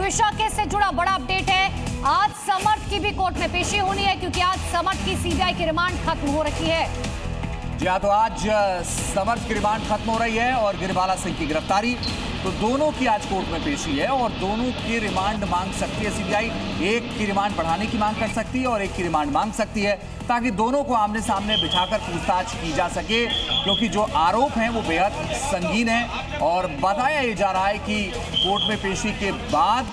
Twisha case से जुड़ा बड़ा अपडेट है। आज समर्थ की भी कोर्ट में पेशी होनी है क्योंकि आज समर्थ की सीबीआई की रिमांड खत्म हो रखी है। जी हाँ, तो आज समर्थ की रिमांड खत्म हो रही है और गिरबाला सिंह की गिरफ्तारी, तो दोनों की आज कोर्ट में पेशी है और दोनों की रिमांड मांग सकती है सीबीआई। एक की रिमांड बढ़ाने की मांग कर सकती है और एक की रिमांड मांग सकती है ताकि दोनों को आमने सामने बिठाकर पूछताछ की जा सके, क्योंकि जो आरोप हैं वो बेहद संगीन है। और बताया जा रहा है कि कोर्ट में पेशी के बाद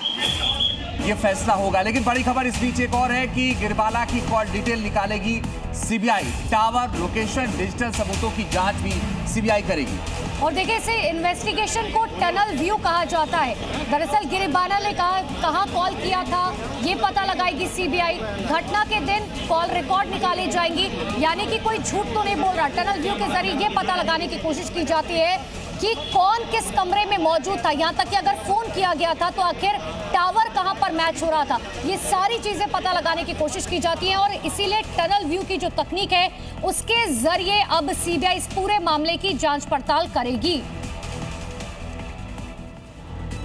ये फैसला होगा। लेकिन बड़ी खबर इस बीच एक और है कि गिरबाला की कॉल डिटेल निकालेगी सीबीआई। टावर, लोकेशन, डिजिटल सबूतों की जांच भी सीबीआई करेगी। और देखिए, इसे इन्वेस्टिगेशन को टनल व्यू कहा जाता है। दरअसल गिरबाला ने कहाँ कॉल किया था ये पता लगाएगी सीबीआई। घटना के दिन कॉल रिकॉर्ड निकाली जाएंगी, यानी कि कोई झूठ तो नहीं बोल रहा। टनल व्यू के जरिए ये पता लगाने की कोशिश की जाती है कि कौन किस कमरे में मौजूद था, यहाँ तक कि अगर फोन किया गया था तो आखिर टावर कहाँ पर मैच हो रहा था। ये सारी चीजें पता लगाने की कोशिश की जाती हैं और इसीलिए टनल व्यू की जो तकनीक है उसके जरिए अब सीबीआई इस पूरे मामले की जांच पड़ताल करेगी।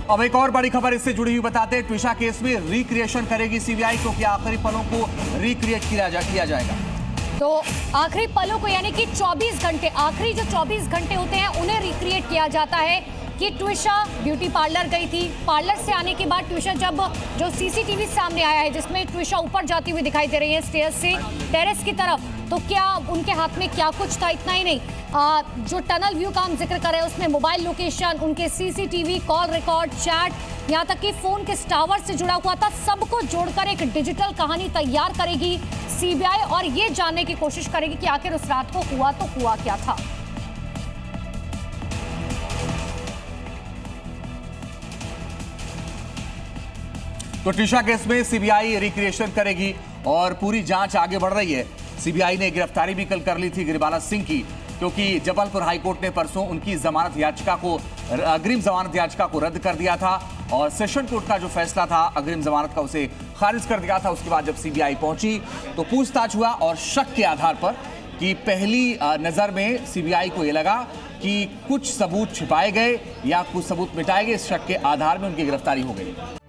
अब एक और बड़ी खबर इससे जुड़ी हुई बताते हैं। ट्विशा केस में रिक्रिएशन करेगी सीबीआई, क्योंकि आखिरी पलों को रिक्रिएट किया जाएगा। तो आखिरी पलों को, यानी कि 24 घंटे, आखिरी जो 24 घंटे होते हैं उन्हें रिक्रिएट किया जाता है कि ट्विशा ब्यूटी पार्लर गई थी। पार्लर से आने के बाद ट्विशा जब जो सीसीटीवी सामने आया है जिसमें ट्विशा ऊपर जाती हुई दिखाई दे रही है स्टेयर्स से टेरेस की तरफ, तो क्या उनके हाथ में क्या कुछ था, इतना ही नहीं, जो टनल व्यू का हम जिक्र कर रहे हैं उसमें मोबाइल लोकेशन, उनके सीसीटीवी, कॉल रिकॉर्ड, चैट, यहाँ तक कि फोन किस टावर से जुड़ा हुआ था, सबको जोड़कर एक डिजिटल कहानी तैयार करेगी सीबीआई और ये जानने की कोशिश करेगी कि आखिर उस रात को हुआ तो हुआ क्या था। तो ट्विशा केस में सीबीआई रिक्रिएशन करेगी और पूरी जांच आगे बढ़ रही है। सीबीआई ने गिरफ्तारी भी कल कर ली थी गिरबाला सिंह की, क्योंकि जबलपुर हाईकोर्ट ने परसों उनकी जमानत याचिका को, अग्रिम जमानत याचिका को रद्द कर दिया था और सेशन कोर्ट का जो फैसला था अग्रिम जमानत का उसे खारिज कर दिया था। उसके बाद जब सीबीआई पहुंची तो पूछताछ हुआ और शक के आधार पर कि पहली नजर में सीबीआई को यह लगा कि कुछ सबूत छिपाए गए या कुछ सबूत मिटाए गए, इस शक के आधार में उनकी गिरफ्तारी हो गई।